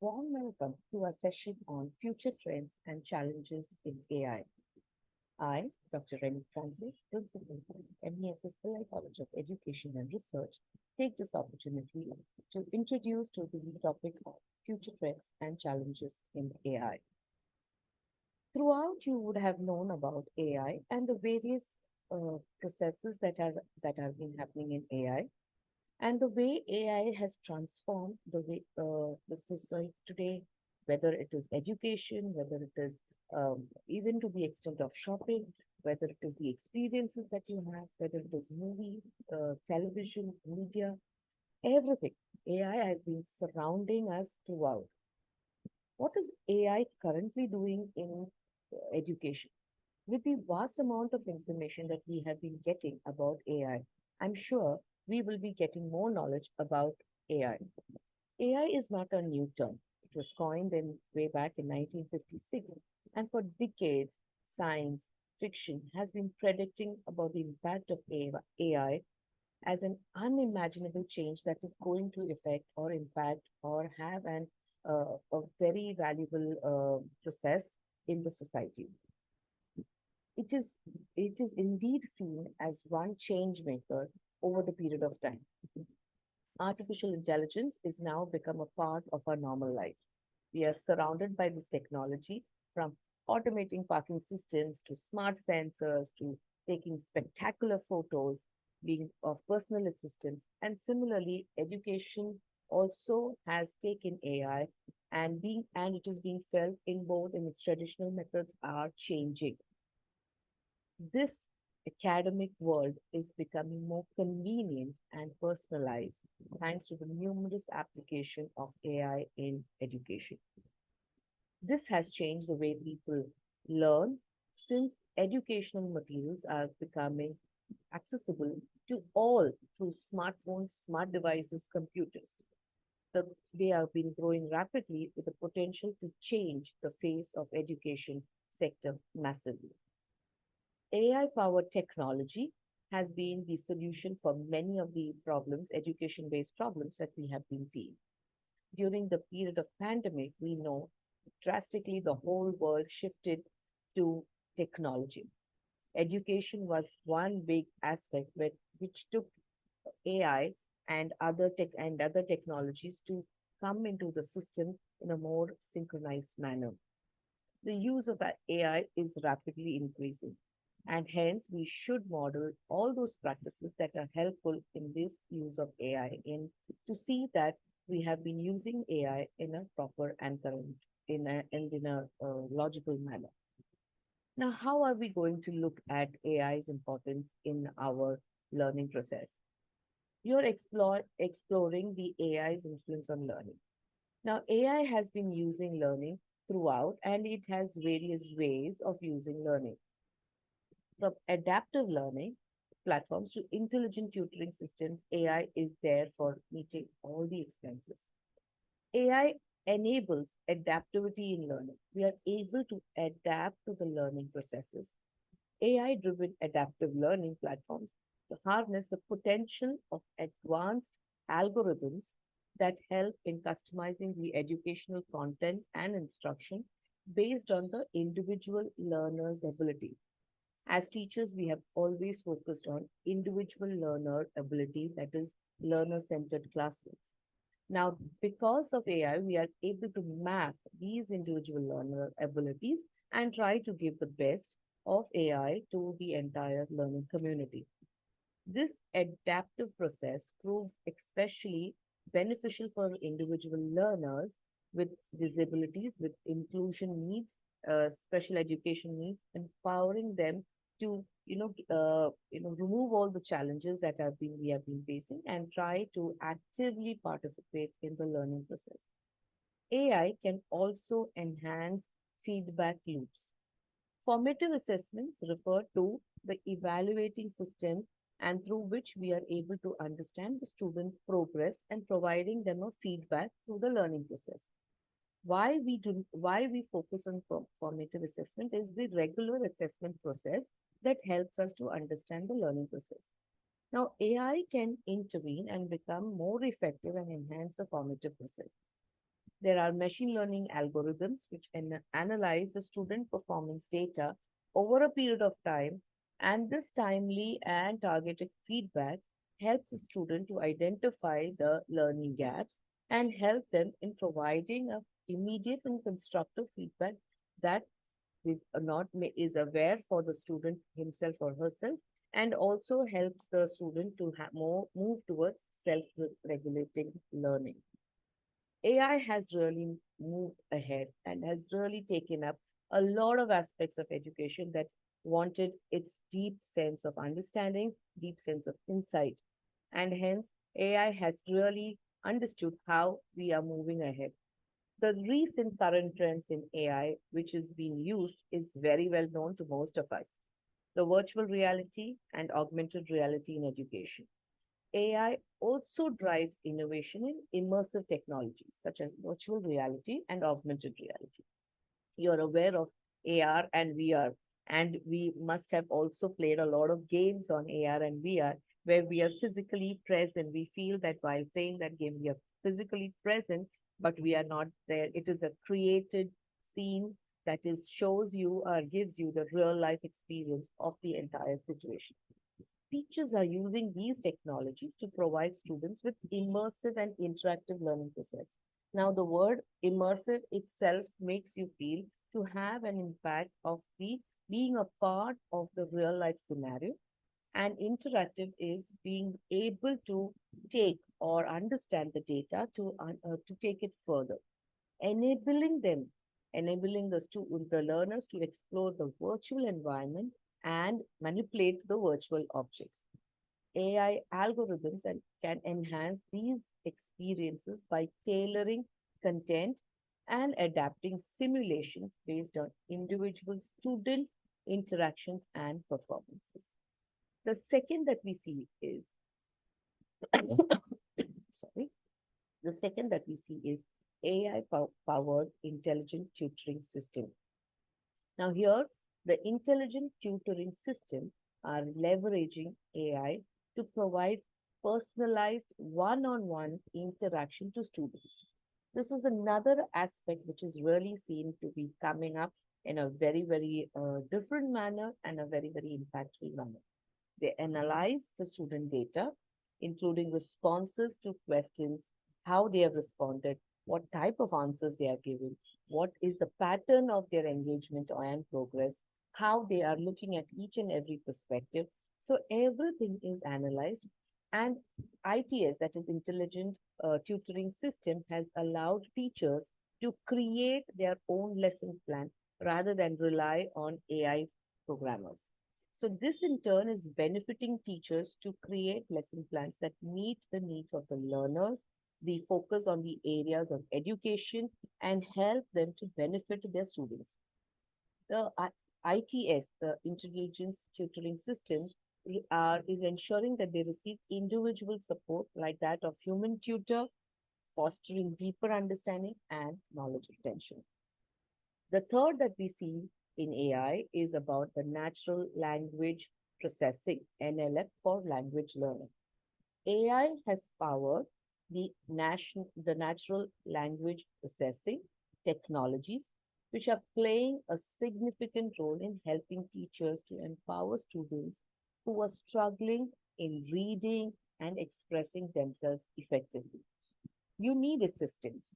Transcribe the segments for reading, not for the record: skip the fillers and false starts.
Warm welcome to our session on future trends and challenges in AI. I, Dr. Remy Francis, Principal, MESS Pillai College of Education and Research, take this opportunity to introduce to the topic of future trends and challenges in AI. Throughout, you would have known about AI and the various processes that have been happening in AI and the way AI has transformed the way the society today, whether it is education, whether it is even to the extent of shopping, whether it is the experiences that you have, whether it is movie, television, media, everything. AI has been surrounding us throughout. What is AI currently doing in education? With the vast amount of information that we have been getting about AI, I'm sure we will be getting more knowledge about AI. AI is not a new term. It was coined in way back in 1956, and for decades, science fiction has been predicting about the impact of AI as an unimaginable change that is going to affect or impact or have a very valuable process in the society. It is, it is indeed seen as one change maker over the period of time. Artificial intelligence is now become a part of our normal life. We are surrounded by this technology from automating parking systems to smart sensors to taking spectacular photos, being of personal assistance. And similarly, education also has taken AI and it is being felt in both in its traditional methods are changing. This academic world is becoming more convenient and personalized thanks to the numerous application of AI in education. This has changed the way people learn since educational materials are becoming accessible to all through smartphones, smart devices, computers. They have been growing rapidly with the potential to change the face of education sector massively. AI-powered technology has been the solution for many of the problems, education-based problems that we have been seeing. During the period of pandemic, we know drastically the whole world shifted to technology. Education was one big aspect which took AI and other technologies to come into the system in a more synchronized manner. The use of AI is rapidly increasing, and hence we should model all those practices that are helpful in this use of AI in to see that we have been using AI in a proper and current in a logical manner. Now, how are we going to look at AI's importance in our learning process? You're exploring the AI's influence on learning. Now, AI has been using learning throughout, and it has various ways of using learning. From adaptive learning platforms to intelligent tutoring systems, AI is there for meeting all the expenses. AI enables adaptivity in learning. We are able to adapt to the learning processes. AI driven adaptive learning platforms to harness the potential of advanced algorithms that help in customizing the educational content and instruction based on the individual learner's ability. As teachers, we have always focused on individual learner ability, that is, learner centered classrooms. Now, because of AI, we are able to map these individual learner abilities and try to give the best of AI to the entire learning community. This adaptive process proves especially beneficial for individual learners with disabilities, with inclusion needs, special education needs, empowering them to, remove all the challenges that we have been facing and try to actively participate in the learning process. AI can also enhance feedback loops. Formative assessments refer to the evaluating system and through which we are able to understand the student progress and providing them a feedback through the learning process. Why we focus on formative assessment is the regular assessment process that helps us to understand the learning process. Now, AI can intervene and become more effective and enhance the formative process. There are machine learning algorithms which analyze the student performance data over a period of time, and this timely and targeted feedback helps the student to identify the learning gaps and help them in providing a immediate and constructive feedback that is not is aware for the student himself or herself, and also helps the student to have more move towards self-regulating learning. AI has really moved ahead and has really taken up a lot of aspects of education that wanted its deep sense of understanding, deep sense of insight. And hence, AI has really understood how we are moving ahead. The recent current trends in AI, which is being used, is very well known to most of us. The virtual reality and augmented reality in education. AI also drives innovation in immersive technologies such as virtual reality and augmented reality. You're aware of AR and VR, and we must have also played a lot of games on AR and VR where we are physically present. We feel that while playing that game, we are physically present, but we are not there. It is a created scene that is shows you or gives you the real life experience of the entire situation. Teachers are using these technologies to provide students with immersive and interactive learning process. Now, the word immersive itself makes you feel to have an impact of the being a part of the real life scenario, and interactive is being able to take or understand the data to take it further, enabling them, enabling the learners to explore the virtual environment and manipulate the virtual objects. AI algorithms can enhance these experiences by tailoring content and adapting simulations based on individual student interactions and performances. The second that we see is, sorry, the second that we see is AI powered intelligent tutoring system. Now, here, the intelligent tutoring system are leveraging AI to provide personalized one on one interaction to students. This is another aspect which is really seen to be coming up in a very different manner and a very impactful manner. They analyze the student data, including responses to questions, how they have responded, what type of answers they are giving, what is the pattern of their engagement and progress, how they are looking at each and every perspective. So everything is analyzed, and ITS, that is Intelligent Tutoring System, has allowed teachers to create their own lesson plan rather than rely on AI programmers. So this in turn is benefiting teachers to create lesson plans that meet the needs of the learners, the focus on the areas of education, and help them to benefit their students. The ITS, the Intelligence Tutoring Systems, is ensuring that they receive individual support like that of human tutor, fostering deeper understanding and knowledge retention. The third that we see in AI is about the natural language processing, NLP, for language learning. AI has powered the natural language processing technologies, which are playing a significant role in helping teachers to empower students who are struggling in reading and expressing themselves effectively. You need assistance.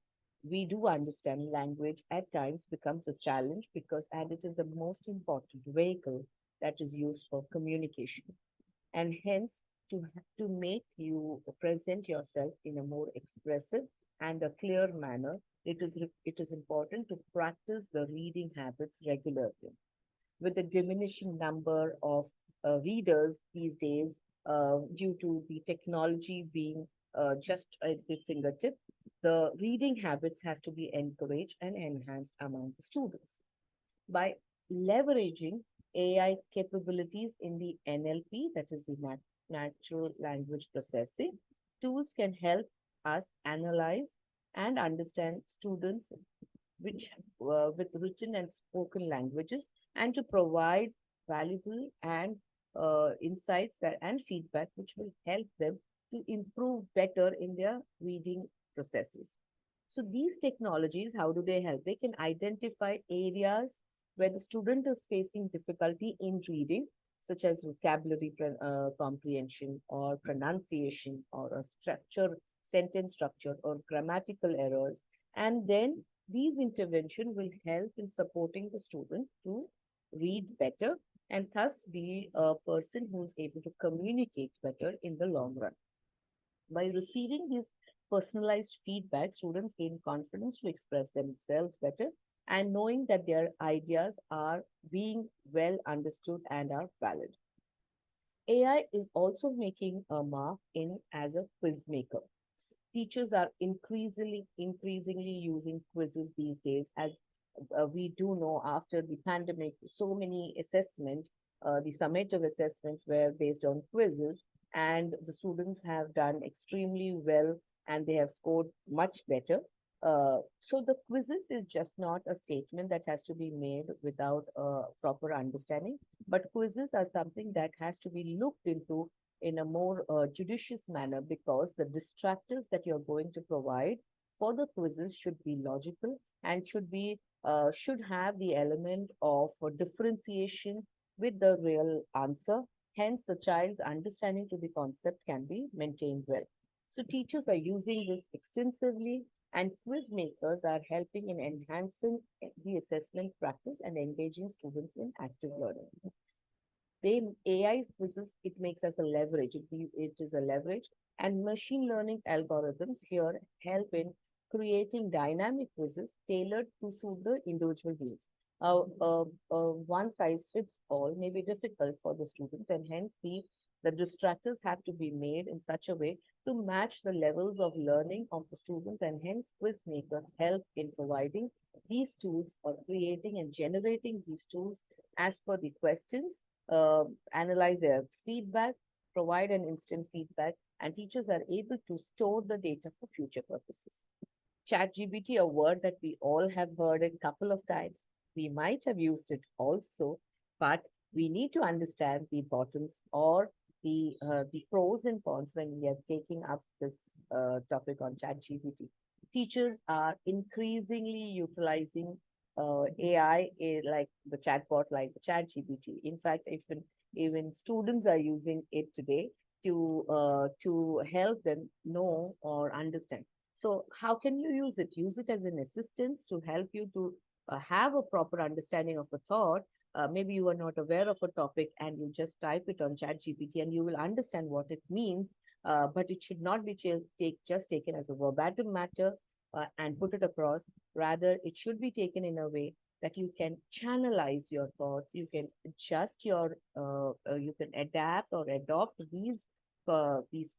We do understand language at times becomes a challenge because, and it is the most important vehicle that is used for communication. And hence, to make you present yourself in a more expressive and a clear manner, it is important to practice the reading habits regularly. With the diminishing number of readers these days, due to the technology being just at the fingertip, the reading habits have to be encouraged and enhanced among the students. By leveraging AI capabilities in the NLP, that is the natural language processing, tools can help us analyze and understand students which with written and spoken languages, and to provide valuable and insights that and feedback which will help them to improve better in their reading processes. So these technologies, how do they help? They can identify areas where the student is facing difficulty in reading, such as vocabulary comprehension or pronunciation or a structure, sentence structure or grammatical errors. And then these intervention will help in supporting the student to read better and thus be a person who is able to communicate better in the long run. By receiving this personalized feedback, students gain confidence to express themselves better and knowing that their ideas are being well understood and are valid. AI is also making a mark in as a quiz maker. Teachers are increasingly using quizzes these days, as we do know after the pandemic, so many assessment, the summative assessments were based on quizzes, and the students have done extremely well and they have scored much better. So the quizzes is just not a statement that has to be made without a proper understanding, but quizzes are something that has to be looked into in a more judicious manner, because the distractors that you're going to provide for the quizzes should be logical and should have the element of differentiation with the real answer. Hence, the child's understanding to the concept can be maintained well. So teachers are using this extensively, and quiz makers are helping in enhancing the assessment practice and engaging students in active learning. They AI quizzes, it makes us a leverage. It is a leverage. And machine learning algorithms here help in creating dynamic quizzes tailored to suit the individual needs. One size fits all may be difficult for the students, and hence the distractors have to be made in such a way to match the levels of learning of the students, and hence quiz makers help in providing these tools or creating and generating these tools as per the questions, analyze their feedback, provide an instant feedback, and teachers are able to store the data for future purposes. ChatGPT, a word that we all have heard a couple of times. We might have used it also, but we need to understand the importance or the pros and cons when we are taking up this topic on ChatGPT. Teachers are increasingly utilizing AI, like the chatbot, like the ChatGPT. In fact, even students are using it today to help them know or understand. So how can you use it? Use it as an assistance to help you to have a proper understanding of a thought. Maybe you are not aware of a topic and you just type it on ChatGPT and you will understand what it means. But it should not be just taken as a verbatim matter and put it across. Rather, it should be taken in a way that you can channelize your thoughts, you can adjust you can adapt or adopt these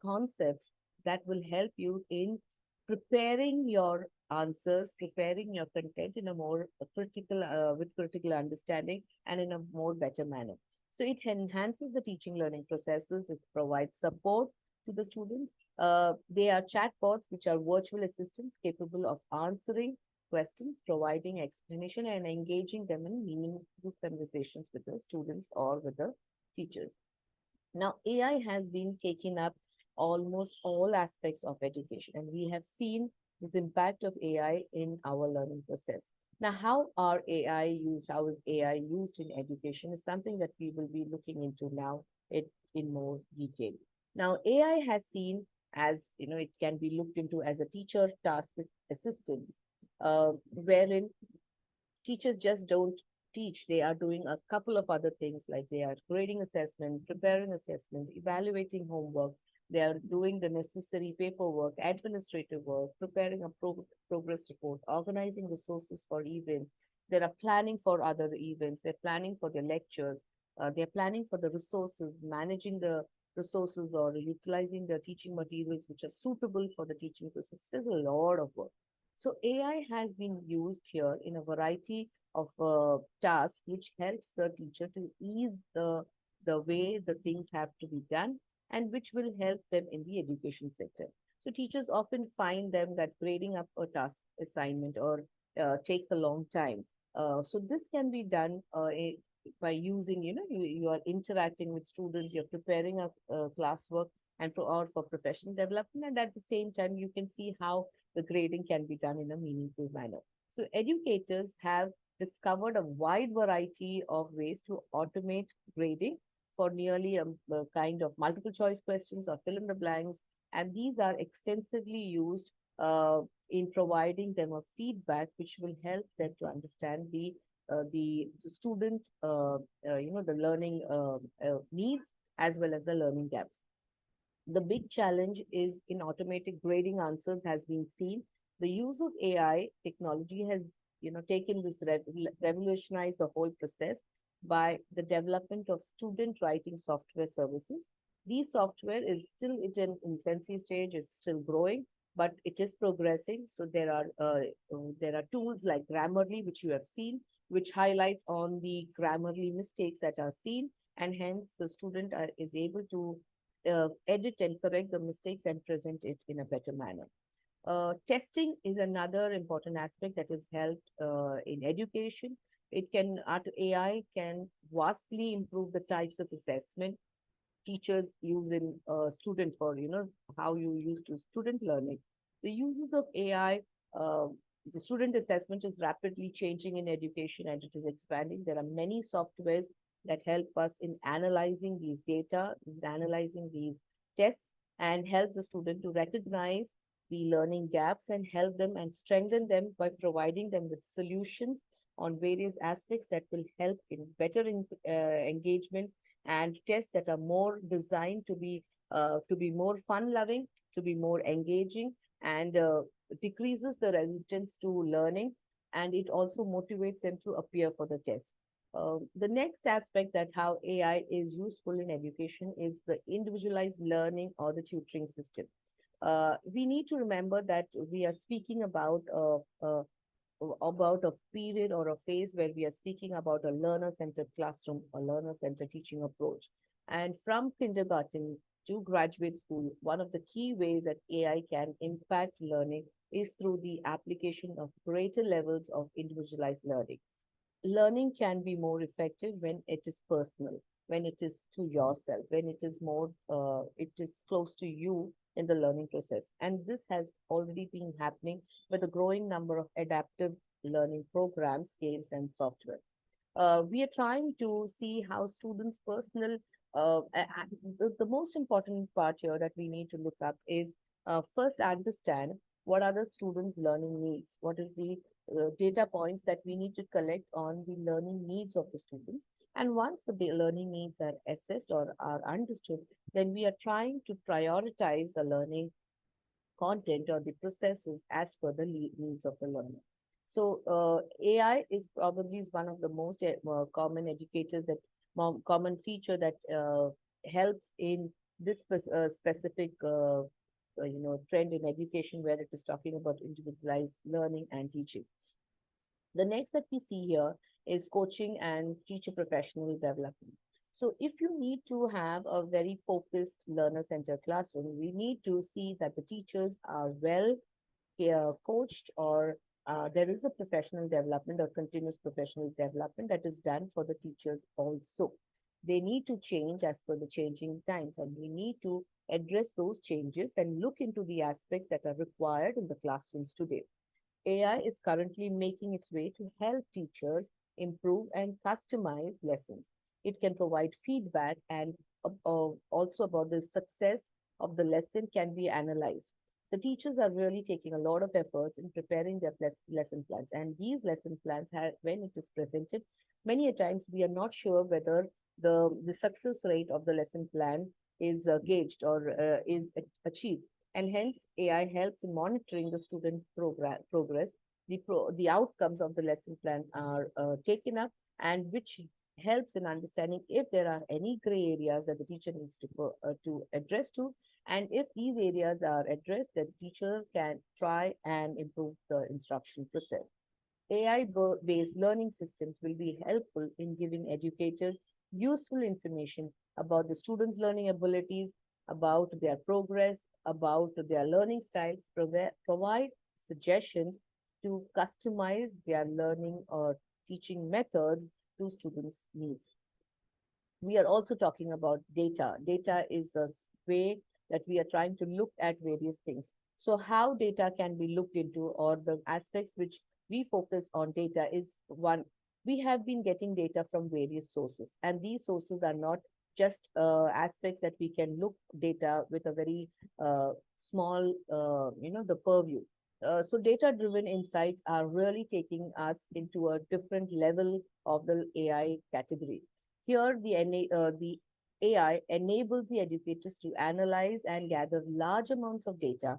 concepts that will help you in preparing your answers, preparing your content in a more with critical understanding and in a more better manner. So it enhances the teaching learning processes. It provides support to the students. They are chatbots, which are virtual assistants capable of answering questions, providing explanation, and engaging them in meaningful conversations with the students or with the teachers. Now, AI has been taking up almost all aspects of education, and we have seen this impact of AI in our learning process. Now, how are AI used? How is AI used in education is something that we will be looking into now in more detail. Now, AI has seen as, it can be looked into as a teacher task assistance, wherein teachers just don't teach. They are doing a couple of other things, like they are grading assessment, preparing assessment, evaluating homework. They are doing the necessary paperwork, administrative work, preparing a progress report, organizing resources for events. They are planning for other events. They're planning for their lectures. They're planning for the resources, managing the resources or utilizing the teaching materials which are suitable for the teaching process. There's a lot of work. So AI has been used here in a variety of tasks, which helps the teacher to ease the way the things have to be done, and which will help them in the education sector. So teachers often find them that grading up a task assignment or takes a long time. So this can be done by using, you are interacting with students, you're preparing a classwork and or for professional development, and at the same time you can see how the grading can be done in a meaningful manner. So educators have discovered a wide variety of ways to automate grading for nearly a kind of multiple choice questions or fill in the blanks. And these are extensively used in providing them a feedback which will help them to understand the student the learning needs as well as the learning gaps. The big challenge is in automatic grading answers has been seen. The use of AI technology has, taken this revolutionized the whole process by the development of student writing software services. These software is still at an infancy stage, it's still growing, but it is progressing. So there are tools like Grammarly, which you have seen, which highlights on the Grammarly mistakes that are seen, and hence the student is able to edit and correct the mistakes and present it in a better manner. Testing is another important aspect that is helped in education. AI can vastly improve the types of assessment teachers use in student for, how you use to student learning. The uses of AI, uh, the student assessment is rapidly changing in education and it is expanding. There are many softwares that help us in analyzing these data, analyzing these tests, and help the student to recognize the learning gaps and help them and strengthen them by providing them with solutions on various aspects that will help in better engagement and tests that are more designed to be more fun loving, to be more engaging, and decreases the resistance to learning, and it also motivates them to appear for the test. The next aspect that how AI is useful in education is the individualized learning or the tutoring system. We need to remember that we are speaking about a period or a phase where we are speaking about a learner-centered classroom, a learner-centered teaching approach. And from kindergarten to graduate school, one of the key ways that AI can impact learning is through the application of greater levels of individualized learning. Learning can be more effective when it is personal, when it is to yourself, when it is close to you in the learning process. And this has already been happening with a growing number of adaptive learning programs, games, and software. We are trying to see how students' personal, the most important part here that we need to look up is first understand what are the students' learning needs, what is the data points that we need to collect on the learning needs of the students. And once the learning needs are assessed or are understood, then we are trying to prioritize the learning content or the processes as per the needs of the learner. So AI is probably is one of the most common educators that common feature that helps in this specific trend in education where it is talking about individualized learning and teaching. The next that we see here is coaching and teacher professional development. So if you need to have a very focused learner-centered classroom, we need to see that the teachers are well coached or there is a professional development or continuous professional development that is done for the teachers also. They need to change as per the changing times, and we need to address those changes and look into the aspects that are required in the classrooms today. AI is currently making its way to help teachers improve and customize lessons. It can provide feedback and also about the success of the lesson can be analyzed. The teachers are really taking a lot of efforts in preparing their lesson plans, and these lesson plans have, when it is presented, many a times we are not sure whether the success rate of the lesson plan is gauged or is achieved, and hence AI helps in monitoring the student progress. The outcomes of the lesson plan are taken up, and which helps in understanding if there are any gray areas that the teacher needs to address to, and if these areas are addressed, the teacher can try and improve the instruction process. AI-based learning systems will be helpful in giving educators useful information about the students' learning abilities, about their progress, about their learning styles, provide suggestions to customize their learning or teaching methods to students' needs. We are also talking about data. Data is a way that we are trying to look at various things. So how data can be looked into, or the aspects which we focus on data, is one, we have been getting data from various sources, and these sources are not just aspects that we can look data with a very small, the purview. So data-driven insights are really taking us into a different level of the AI category. Here, the AI enables the educators to analyze and gather large amounts of data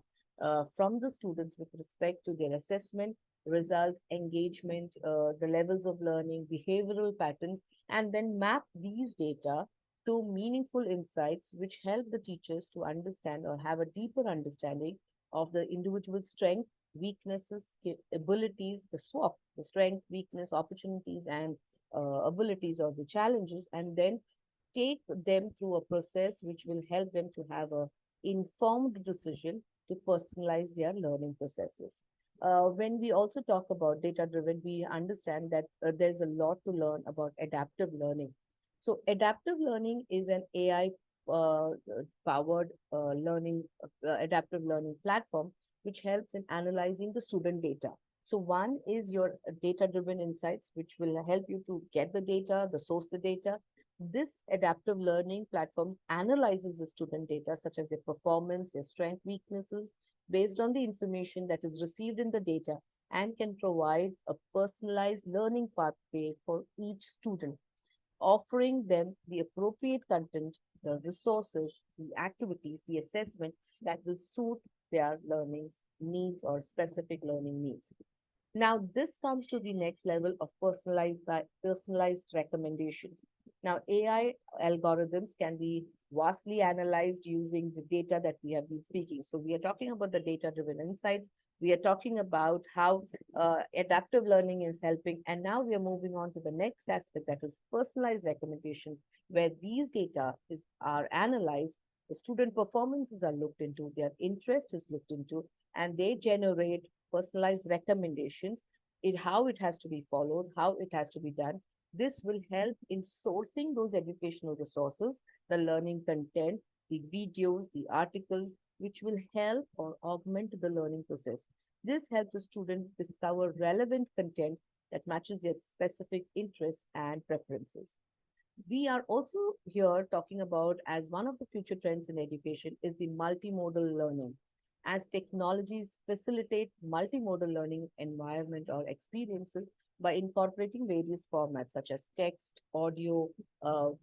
from the students with respect to their assessment, results, engagement, the levels of learning, behavioral patterns, and then map these data to meaningful insights which help the teachers to understand or have a deeper understanding of the individual strength, weaknesses, abilities, the SWOT, the strength, weakness, opportunities, and abilities or the challenges, and then take them through a process which will help them to have a informed decision to personalize their learning processes. When we also talk about data driven, we understand that there's a lot to learn about adaptive learning. So adaptive learning is an AI powered adaptive learning platform which helps in analyzing the student data. So one is your data driven insights, which will help you to get the data, the source the data. This adaptive learning platforms analyzes the student data, such as their performance, their strength, weaknesses, based on the information that is received in the data, and can provide a personalized learning pathway for each student, offering them the appropriate content, the resources, the activities, the assessment that will suit their learning needs or specific learning needs. Now, this comes to the next level of personalized recommendations. Now, AI algorithms can be vastly analyzed using the data that we have been speaking. So, we are talking about the data-driven insights. We are talking about how adaptive learning is helping. And now we are moving on to the next aspect, that is personalized recommendations, where these are analyzed, the student performances are looked into, their interest is looked into, and they generate personalized recommendations in how it has to be followed, how it has to be done. This will help in sourcing those educational resources, the learning content, the videos, the articles, which will help or augment the learning process. This helps the student discover relevant content that matches their specific interests and preferences. We are also here talking about, as one of the future trends in education is the multimodal learning. As technologies facilitate multimodal learning environment or experiences by incorporating various formats such as text, audio,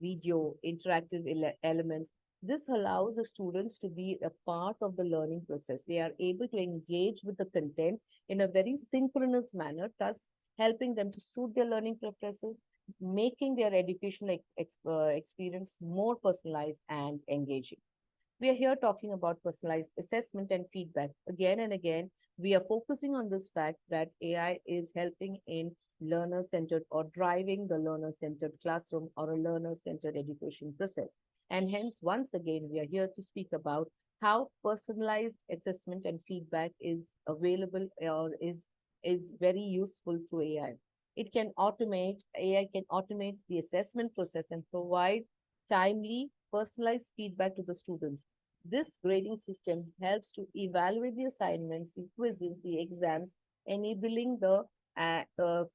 video, interactive elements, this allows the students to be a part of the learning process. They are able to engage with the content in a very synchronous manner, thus helping them to suit their learning preferences, making their educational experience more personalized and engaging. We are here talking about personalized assessment and feedback. Again and again, we are focusing on this fact that AI is helping in learner centered or driving the learner centered classroom or a learner centered education process. And hence, once again, we are here to speak about how personalized assessment and feedback is available or is very useful through AI. AI can automate the assessment process and provide timely, personalized feedback to the students. This grading system helps to evaluate the assignments, the quizzes, the exams, enabling the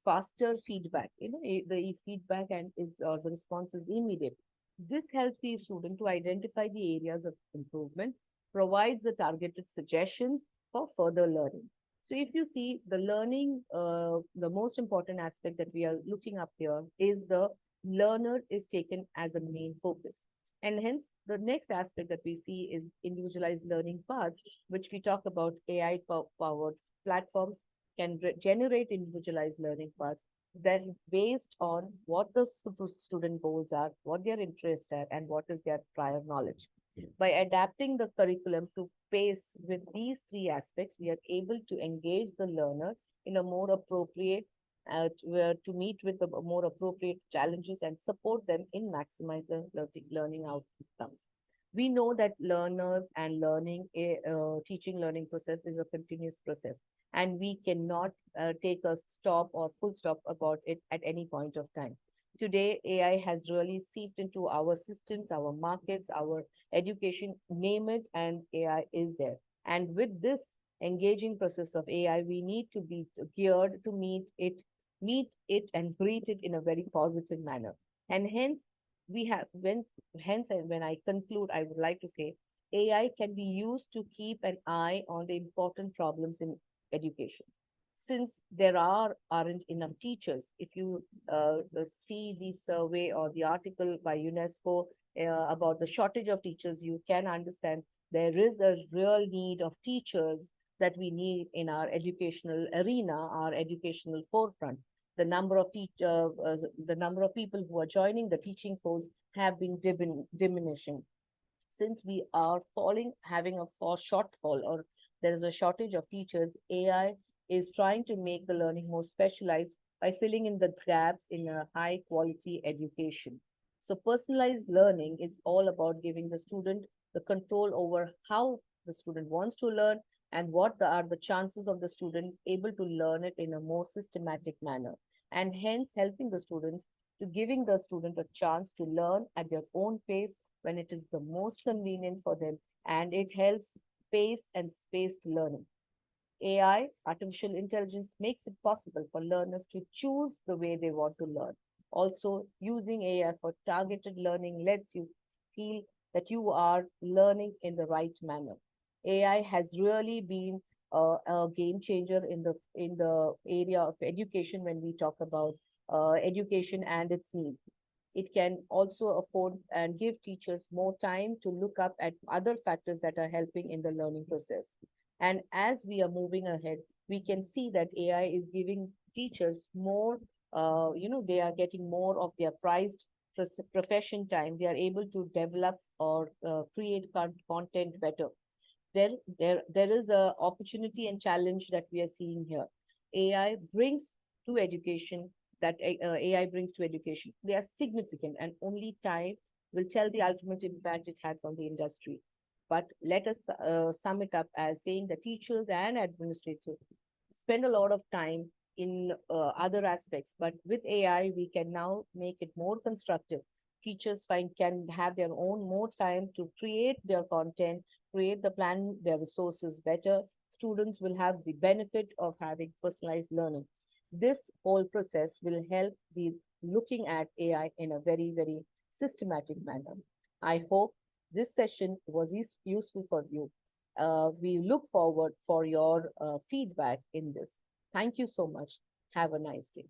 faster feedback. The feedback and is the response is immediate. This helps the student to identify the areas of improvement, provides the targeted suggestions for further learning. So if you see the learning, the most important aspect that we are looking up here is the learner is taken as a main focus. And hence, the next aspect that we see is individualized learning paths, which we talk about. AI powered platforms can generate individualized learning paths that is based on what the student goals are, what their interests are, and what is their prior knowledge. By adapting the curriculum to pace with these three aspects, we are able to engage the learner in a more appropriate to meet with the more appropriate challenges and support them in maximizing learning outcomes. We know that learners and teaching learning process is a continuous process, and we cannot take a stop or full stop about it at any point of time. Today, AI has really seeped into our systems, our markets, our education, name it, and AI is there. And with this engaging process of AI, we need to be geared to meet it and greet it in a very positive manner. And hence, we have when hence and when I conclude, I would like to say AI can be used to keep an eye on the important problems in education. Since aren't enough teachers, if you see the survey or the article by UNESCO about the shortage of teachers, you can understand there is a real need of teachers that we need in our educational arena, our educational forefront. The number of people who are joining the teaching force have been diminishing. Since we are having a shortfall, or there is a shortage of teachers, AI is trying to make the learning more specialized by filling in the gaps in a high quality education. So personalized learning is all about giving the student the control over how the student wants to learn and are the chances of the student able to learn it in a more systematic manner, and hence helping the students to giving the student a chance to learn at their own pace when it is the most convenient for them, and it helps pace and spaced learning. AI, artificial intelligence, makes it possible for learners to choose the way they want to learn. Also, using AI for targeted learning lets you feel that you are learning in the right manner. AI has really been a game changer in the area of education when we talk about education and its needs. It can also afford and give teachers more time to look up at other factors that are helping in the learning process. And as we are moving ahead, we can see that AI is giving teachers more, they are getting more of their prized profession time. They are able to develop or create content better. There is a opportunity and challenge that we are seeing here. AI brings to education AI brings to education. They are significant, and only time will tell the ultimate impact it has on the industry. But let us sum it up as saying that teachers and administrators spend a lot of time in other aspects, but with AI, we can now make it more constructive. Teachers can have their own more time to create their content, create the plan, their resources better. Students will have the benefit of having personalized learning. This whole process will help the looking at AI in a very, very systematic manner. I hope this session was useful for you. We look forward for your feedback in this. Thank you so much. Have a nice day.